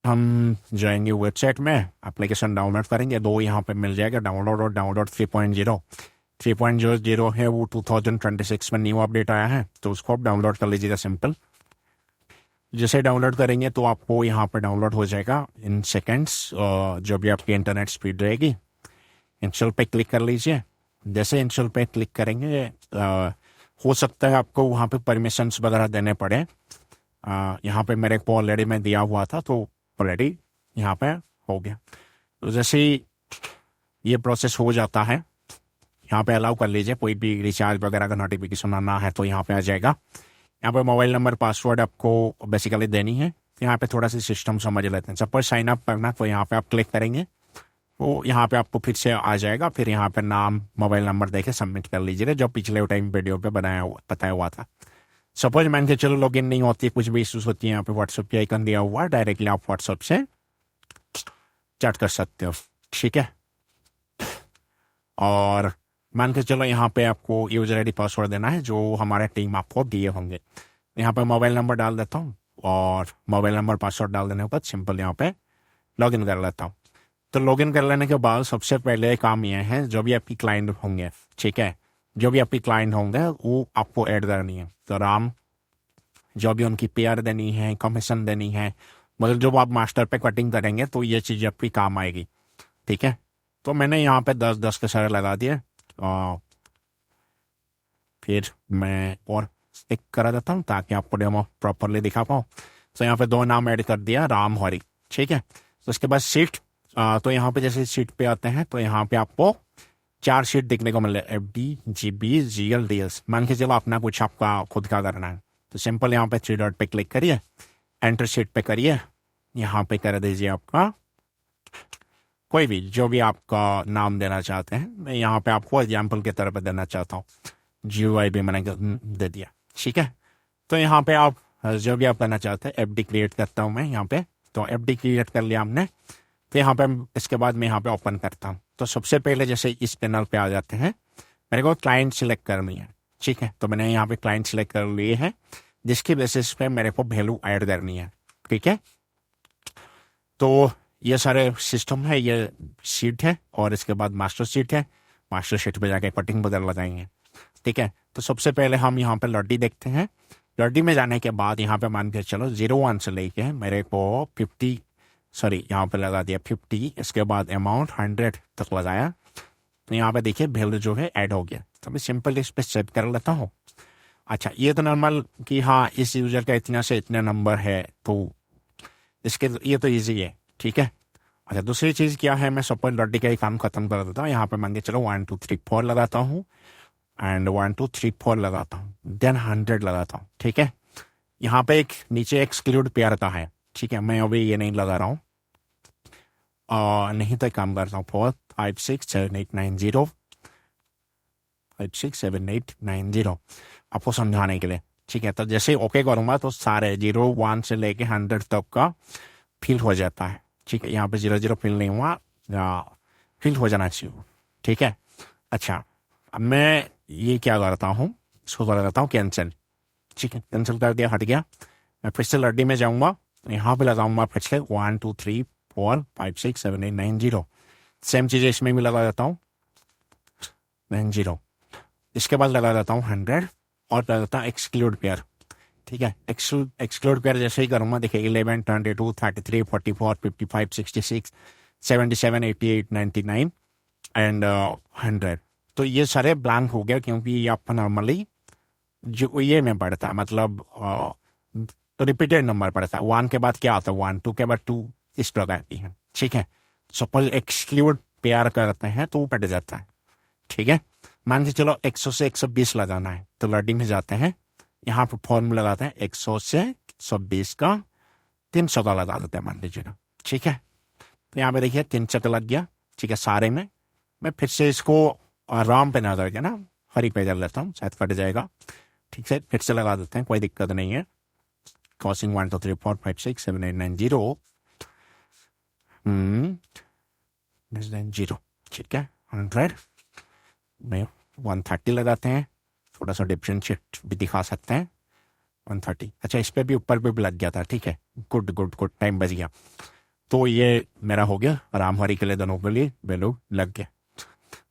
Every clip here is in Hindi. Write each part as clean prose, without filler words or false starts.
हम जाएंगे वेबसाइट में, एप्लीकेशन डाउनलोड करेंगे, दो यहाँ पे मिल जाएगा, डाउनलोड और डाउनलोड 3.0। 3.00 है वो 2026 में न्यू अपडेट आया है, तो उसको आप डाउनलोड कर लीजिएगा सिंपल। जैसे डाउनलोड करेंगे तो आपको यहाँ पर डाउनलोड हो जाएगा इन सेकेंड्स, जो भी आपकी इंटरनेट स्पीड रहेगी। इंस्टॉल पे क्लिक कर लीजिए। जैसे इंस्टॉल पे क्लिक करेंगे हो सकता है आपको वहाँ पे परमिशंस वगैरह देने पड़े। यहाँ पे मेरे को ऑलरेडी मैं दिया हुआ था, तो ऑलरेडी यहाँ पे हो गया। तो जैसे ही ये प्रोसेस हो जाता है, यहाँ पे अलाउ कर लीजिए। कोई भी रिचार्ज वगैरह का नोटिफिकेशन आना है तो यहाँ पे आ जाएगा। यहाँ पे मोबाइल नंबर पासवर्ड आपको बेसिकली देनी है। यहाँ पे थोड़ा सा सिस्टम समझ लेते हैं। सपोज साइन अप करना, तो यहाँ पे आप क्लिक करेंगे, तो यहाँ पे आपको फिर से आ जाएगा। फिर यहाँ पे नाम मोबाइल नंबर देके सबमिट कर लीजिएगा, जो पिछले टाइम वीडियो पे बताया हुआ था। सपोज मान के चलो लॉगिन नहीं होती, कुछ भी इश्यूज होती है, यहाँ पे व्हाट्सएप की आइकन दिया हुआ है, डायरेक्टली आप व्हाट्सएप से चैट कर सकते हो, ठीक है। और मान के चलो यहाँ पे आपको यूजर आईडी पासवर्ड देना है, जो हमारे टीम आपको दिए होंगे। यहाँ पे मोबाइल नंबर डाल देता हूँ और मोबाइल नंबर पासवर्ड डाल देने के बाद सिंपल यहाँ पे लॉगिन कर लेता हूँ। तो लॉगिन कर लेने के बाद सबसे पहले काम ये है, जो भी आपकी क्लाइंट होंगे, ठीक है, जो भी आपकी क्लाइंट होंगे वो आपको ऐड करनी है। तो राम, जो भी उनकी पेयर देनी है, कमीशन देनी है, मतलब जो आप मास्टर पे कटिंग करेंगे तो ये चीज़ आपकी काम आएगी, ठीक है। तो मैंने यहाँ पे 10-10 के सारे लगा दिए। फिर मैं और एक करा देता हूँ ताकि आपको डेमो प्रॉपरली दिखा पाऊँ। तो यहाँ पे 2 नाम ऐड कर दिया, राम हरी, ठीक है। तो उसके बाद सीट, तो यहाँ पे जैसे सीट पे आते हैं तो यहाँ पे आपको 4 सीट देखने को मिले, FD, GB, GL, DS। मान के चलो अपना कुछ आपका खुद का करना है, तो सिंपल यहाँ पे 3 डॉट पे क्लिक करिए, एंटर सीट पे करिए, यहाँ पे कर दीजिए आपका कोई भी, जो भी आपका नाम देना चाहते हैं। मैं यहाँ पे आपको एग्जाम्पल के तरह पे देना चाहता हूँ, GUI भी मैंने दे दिया, ठीक है। तो यहाँ पे आप जो भी आप करना चाहते हैं, FD क्रिएट करता हूँ मैं यहाँ पे। तो FD क्रिएट कर लिया हमने। तो यहाँ पे इसके बाद मैं यहाँ पे ओपन करता हूँ। तो सबसे पहले जैसे इस पैनल पे आ जाते हैं, मेरे को क्लाइंट सिलेक्ट करनी है, ठीक है। तो मैंने यहाँ पे क्लाइंट सिलेक्ट कर लिए है, जिसकी बेसिस पे मेरे को वैल्यू ऐड करनी है, ठीक है। तो ये सारे सिस्टम है, ये सीट है और इसके बाद मास्टर सीट है। मास्टर सीट पे जाके कटिंग बदल लगाएंगे, ठीक है। तो सबसे पहले हम यहाँ पे लड्डी देखते हैं। लड्डी में जाने के बाद यहाँ पे मान के चलो 01 से लेके मेरे को 50, सॉरी यहाँ पे लगा दिया 50, इसके बाद अमाउंट 100 तक लगाया। तो यहाँ पे देखिए वैल्यू जो है ऐड हो गया। तो मैं सिंपल इस पर सेट कर लेता हूँ। अच्छा, ये तो नॉर्मल कि हाँ इस यूजर का इतना से इतना नंबर है, तो इसके ये तो ईजी है, ठीक है। अच्छा, दूसरी चीज़ क्या है, मैं सपोज लड्डी का ही काम खत्म कर देता हूँ। यहाँ पे मान के चलो 1 2 3 4 लगाता हूँ, एंड 1 2 3 4 लगाता हूँ, देन 100 लगाता हूँ, ठीक है। यहाँ पे एक नीचे एक्सक्लूड पेयर का है, ठीक है। मैं अभी ये नहीं लगा रहा हूँ, नहीं तो काम करता हूँ। 4 5 6 7 8 9 0 5 6 7 8 9 0 आपको समझाने के लिए, ठीक है। तो जैसे ओके करूँगा तो सारे 0 1 से लेके 100 तक का फिल हो जाता है, ठीक है। यहाँ पे 0 0 फिल नहीं हुआ, फिल हो जाना चाहिए, ठीक है। अच्छा, अब मैं ये क्या करता हूँ, इसको करता हूँ कैंसिल, ठीक है। कैंसिल कर दिया, हट गया। मैं फिर से लड्डी में जाऊँगा, यहाँ पे लगाऊंगा फिर से 1 2 3 4 5 6 7 8 9 0। सेम चीज़ इसमें भी लगा देता हूँ 9 0। इसके बाद लगा देता हूँ 100 और लगा देता हूँ एक्सक्लूड पेयर, ठीक है। एक्सक्लूड पेयर जैसे ही करूँगा, देखिए 11 22 33 44 55 66 77 88 99 एंड 100। तो ये सारे ब्लैंक हो गया, क्योंकि ये आपका नॉर्मली जो ये में पड़ता है, मतलब तो रिपीटेड नंबर पड़ता है। 1 के बाद क्या आता है, 1 2 के बाद 2 इस प्रकार की है, ठीक है। सपोज एक्सक्लूड पेयर करते हैं तो वो पट जाता है, ठीक है। मान के चलो 100 से 120 लगाना है, तो लड्डी में जाते हैं, यहाँ पर फॉर्मूला लगाते हैं 100 से 120 का 300 का लगा देते हैं, मान लीजिए, ठीक है। तो यहाँ पे देखिए 300 का लग गया, ठीक है सारे में। मैं फिर से इसको राम पे ना करके ना हरी पे कर लेता हूँ, शायद कट जाएगा, ठीक है। फिर से लगा देते हैं, कोई दिक्कत नहीं है। क्रॉसिंग 1 2 3 4 5 6 7 8 9 0 0, ठीक है। 100 में 130 लगाते हैं, थोड़ा सा डिफरेंशिएट भी दिखा सकते हैं 130। अच्छा, इस पर भी ऊपर भी लग गया था, ठीक है। गुड गुड गुड, टाइम बच गया। तो ये मेरा हो गया, रामहरि के लिए दोनों के लिए वैल्यू लग गया।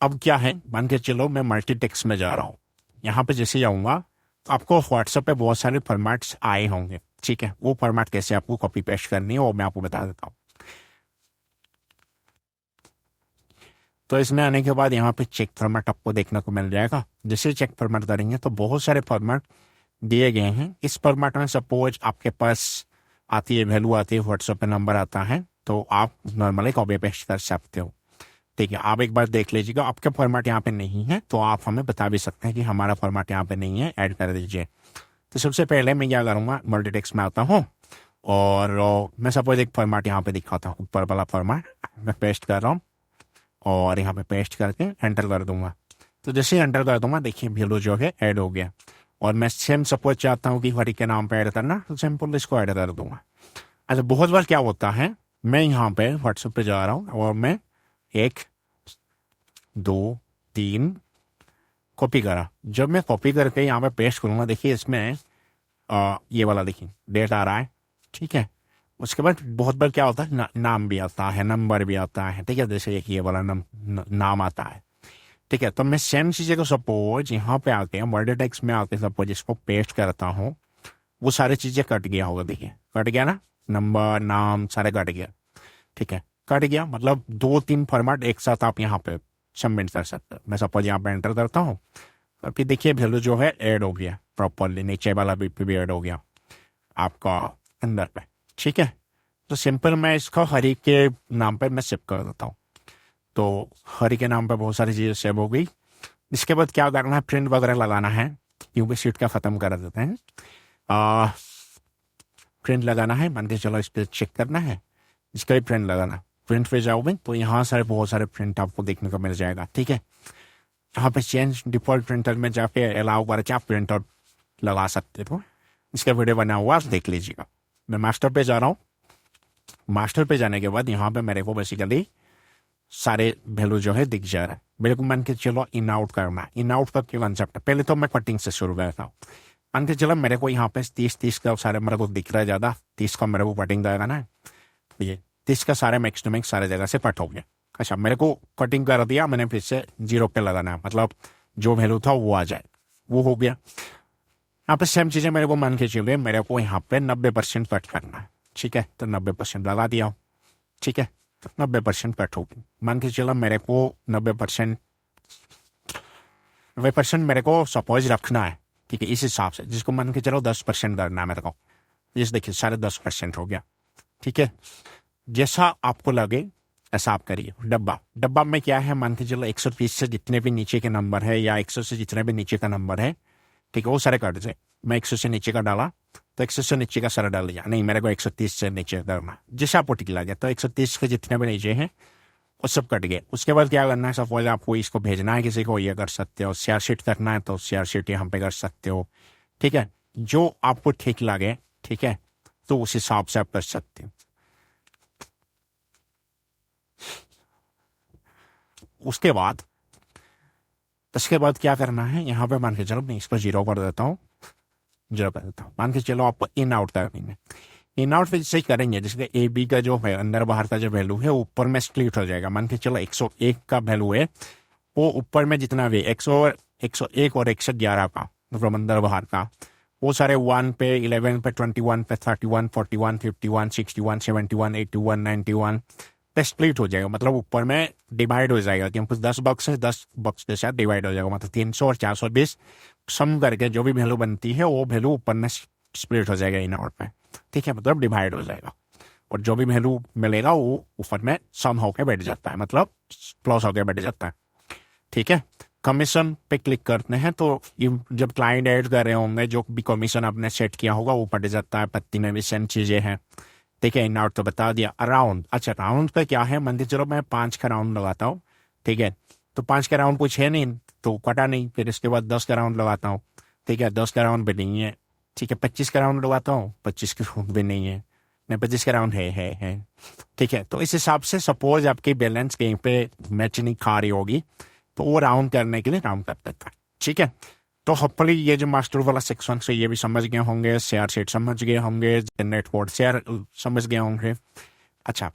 अब क्या है, मान के चलो मैं मल्टी टेक्स्ट में जा रहा हूँ, यहाँ पे जैसे जाऊँगा तो आपको व्हाट्सएप पे बहुत सारे फॉर्मेट्स आए होंगे, ठीक है। वो फॉर्मेट कैसे आपको कॉपी पेस्ट करनी है वो मैं आपको बता देता हूँ। तो इसमें आने के बाद यहाँ पे चेक फॉर्मेट आपको देखने को मिल जाएगा। जैसे चेक फॉर्मेट करेंगे तो बहुत सारे फॉर्मेट दिए गए हैं। इस फॉर्मेट में सपोज आपके पास आती है वैल्यू, आती है व्हाट्सएप पे नंबर आता है, तो आप नॉर्मली कॉपी पेस्ट कर सकते हो, ठीक है। आप एक बार देख लीजिएगा, आपका फॉर्मेट यहाँ पे नहीं है तो आप हमें बता भी सकते हैं कि हमारा फॉर्मेट यहाँ पे नहीं है, ऐड कर दीजिए। तो सबसे पहले मैं क्या करूँगा, मल्टीटेक्स्ट में आता हूँ और मैं सपोज एक फॉर्मेट यहाँ पे दिखाता हूँ, ऊपर वाला फॉर्मेट मैं पेस्ट कर रहा हूँ और यहाँ पे पेस्ट करके एंटर कर दूंगा। तो जैसे एंटर कर दूंगा देखिए वैल्यू जो है ऐड हो गया। और मैं सेम सपोज चाहता हूँ कि हरि के नाम पे ऐड करना, तो सिंपल इसको ऐड कर दूंगा। अच्छा, बहुत बार क्या होता है, मैं यहाँ पे व्हाट्सएप पे जा रहा हूँ और मैं 1 2 3 कॉपी करा। जब मैं कॉपी करके यहाँ पे पेस्ट करूँगा, देखिए इसमें ये वाला देखिए डेट आ रहा है, ठीक है। उसके बाद बहुत बार क्या होता है, नाम भी आता है, नंबर भी आता है, ठीक है। जैसे एक ये वाला नाम आता है, ठीक है। तो मैं सेम चीज़ें को सपोज यहाँ पे आके मल्टीटेक्स्ट में आके सपोज इसको पेस्ट करता हूँ, वो सारी चीज़ें कट गया होगा, देखिए कट गया ना, नंबर नाम सारे कट गया, ठीक है। कट गया मतलब 2-3 फॉर्मेट एक साथ आप यहाँ पे सबमिट कर सकते हो। मैं सपोज यहाँ पे एंटर करता हूँ और फिर देखिए वैल्यू जो है ऐड हो गया प्रॉपरली, नीचे वाला भी ऐड हो गया आपका अंदर पे, ठीक है। तो सिंपल मैं इसको हरि के नाम पे मैं सेव कर देता हूँ। तो हरि के नाम पे बहुत सारी चीज़ें सेव हो गई। इसके बाद क्या करना है, प्रिंट वगैरह लगाना है, क्योंकि शीट का ख़त्म कर देते हैं। प्रिंट लगाना है, मान के चलो इस पर चेक करना है, इसका भी प्रिंट लगाना। प्रिंट पे जाओगे तो यहाँ सारे बहुत सारे प्रिंट आपको देखने को मिल जाएगा, ठीक है। यहाँ पे चेंज डिफॉल्ट प्रिंटर में जाके अलाउ करके आप प्रिंट आउट लगा सकते हो। इसका वीडियो बना हुआ आप देख लीजिएगा। मैं मास्टर पे जा रहा हूँ। मास्टर पे जाने के बाद यहाँ पे मेरे को बेसिकली सारे वैल्यू जो है दिख जा रहा है। मेरे को मान के चलो इन आउट करना है। इन आउट का क्या कंसेप्ट है, पहले तो मैं कटिंग से शुरू करता हूँ। मान के चलो मेरे को यहाँ पे 30 का सारे मेरे को दिख रहा है ज़्यादा, 30 का मेरे को कटिंग लगाना है। ये 30 का सारे मैक्स टू मैक्स सारे जगह से कट हो गया। अच्छा, मेरे को कटिंग कर दिया मैंने, फिर से 0 पे लगाना है, मतलब जो वैल्यू था वो आ जाए, वो हो गया। यहाँ पे सेम चीज़ें मेरे को मान के चलिए मेरे को यहाँ पे 90% कट करना है, ठीक है। तो 90% लगा दिया हूँ, ठीक है। तो 90% कट होगी। मान के चलो मेरे को 90% मेरे को सपोज रखना है, ठीक है। इस हिसाब से जिसको मान के चलो 10% करना है मेरे को, जिस देखिए साढ़े 10% हो गया, ठीक है। जैसा आपको लगे ऐसा आप करिए। डब्बा में क्या है, मान के चलो 130 से जितने भी नीचे के नंबर है या 100 से जितने भी नीचे का नंबर है, ठीक है, वो सारे काट जाए। मैं 100 से नीचे का डाला तो 100 से नीचे का सारा डाल दिया, नहीं मेरे को 130 से नीचे करना, जैसे आपको ठीक लगे। तो 130 के जितने भी नीचे हैं वो सब कट गए। उसके बाद क्या करना है, सपोज आपको इसको भेजना है किसी को, ये कर सकते हो। शेयर शीट करना है तो शेयर शीट यहाँ पे कर सकते हो, ठीक है। जो आपको ठीक लगे, ठीक है, तो उस हिसाब से आप कर सकते हो। उसके बाद क्या करना है, यहाँ पे मान के चलो मैं इसको 0 कर देता हूँ, 0 कर देता हूँ। मान के चलो आपको इन आउट करनी, इन आउट पे जैसे ही करेंगे, जैसे ए बी का जो है अंदर बाहर का जो वैल्यू है ऊपर में स्प्लिट हो जाएगा। मान के चलो 101 का वैल्यू है, वो ऊपर में जितना भी 101 और 111 का मतलब अंदर बाहर का, वो सारे 1 पे 11 पे 21 पे 31 41 51 61 71 81 91 पे स्प्लिट हो जाएगा। मतलब ऊपर में डिवाइड हो जाएगा, क्योंकि 10 बॉक्स है, 10 बॉक्स के साथ डिवाइड हो जाएगा। मतलब 300 और 420 सम करके जो भी वैल्यू बनती है वो वैल्यू ऊपर में स्प्लिट हो जाएगा इन आउट में, ठीक है। मतलब डिवाइड हो जाएगा और जो भी वैल्यू मिलेगा वो ऊपर में सम होकर बैठ जाता है, मतलब प्लस होकर बैठ जाता है, ठीक है। कमीशन पे क्लिक करते हैं तो जब क्लाइंट ऐड कर रहे होंगे जो भी कमीशन आपने सेट किया होगा वो पड़ जाता है। पत्ती में भी सेम चीज़ें हैं, ठीक है। इन आउट तो बता दिया। राउंड, अच्छा राउंड पे क्या है, मान के चलो मैं 5 का राउंड लगाता हूँ, ठीक है। तो 5 का राउंड कुछ है नहीं तो कटा नहीं, फिर इसके बाद 10 का राउंड लगाता हूँ, ठीक है। 10 का राउंड भी नहीं है, ठीक है। 25 का राउंड लगाता हूँ, 25 का राउंड भी नहीं है, नहीं 25 का राउंड है, ठीक है। तो इस हिसाब से सपोज आपकी बैलेंस कहीं पे मैच नहीं खा रही होगी तो वो राउंड करने के लिए राउंड कर देता है, ठीक है। तो होपफुली ये जो मास्टर वाला सेक्शन से ये भी समझ गए होंगे, शेयर शीट समझ गए होंगे, जनरेट कोड शेयर समझ गए होंगे, अच्छा,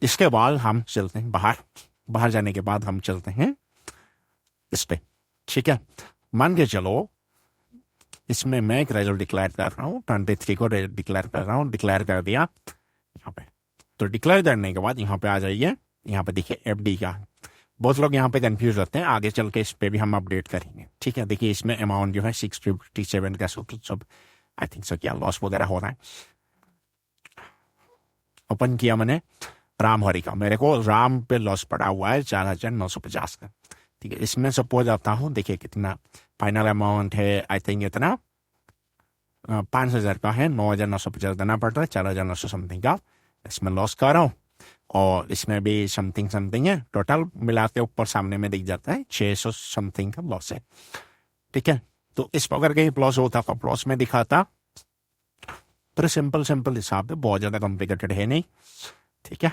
इसके बाद हम चलते हैं बाहर जाने के बाद हम चलते हैं इस पे, ठीक है। मान के चलो इसमें मैं एक रिजल्ट डिक्लेयर कर रहा हूँ, 23 को डिक्लेयर कर रहा हूँ, डिक्लेयर कर दिया यहाँ पे। तो डिक्लेयर करने के बाद यहाँ पे आ जाइए, यहाँ पे देखिए एफडी का। बहुत लोग यहाँ पे कंफ्यूज होते हैं, आगे चल के इस पे भी हम अपडेट करेंगे, ठीक है। देखिए इसमें अमाउंट जो है 657 का सब आई थिंक सो क्या लॉस वगैरह हो रहा है। ओपन किया मैंने राम हरी का, मेरे को राम पे लॉस पड़ा हुआ है 4,950 का, ठीक है। इसमें सपोज आता हूँ, देखिए कितना फाइनल अमाउंट है, आई थिंक इतना 5,000 का है, 9,950 देना पड़ता है, 4,900 समथिंग का इसमें लॉस कर रहा हूँ। और इसमें भी समथिंग है, टोटल मिला के ऊपर सामने में दिख जाता है 600 समथिंग का लॉस है, ठीक है। तो इस प्रकार के लॉस होता है, लॉस में दिखाता, पर सिंपल हिसाब है, बहुत ज़्यादा कॉम्प्लिकेटेड है नहीं, ठीक है।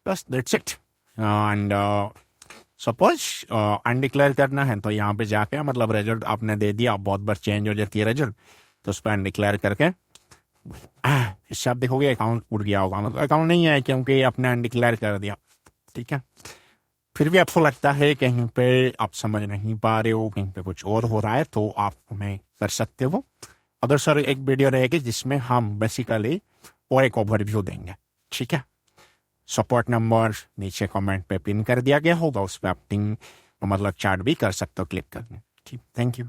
बस that's it. And suppose undeclared करना है तो यहाँ पे जाके, मतलब रिजल्ट आपने दे दिया, बहुत बार चेंज हो जाती है रिजल्ट, तो उस पर अनडिक्लेयर करके इससे आप देखोगे अकाउंट उड़ गया होगा, मतलब अकाउंट नहीं है क्योंकि आपने अनडिक्लेयर कर दिया, ठीक है। फिर भी आपको लगता है कहीं पे आप समझ नहीं पा रहे हो, कहीं पे कुछ और हो रहा है, तो आप हमें कर सकते हो। अदर सर एक वीडियो रहेगी जिसमें हम बेसिकली और एक ओवरव्यू देंगे, ठीक है। सपोर्ट नंबर नीचे कमेंट पे पिन कर दिया गया होगा, उस पर आप मतलब चार्ट भी कर सकते हो क्लिक करके, ठीक। Thank you.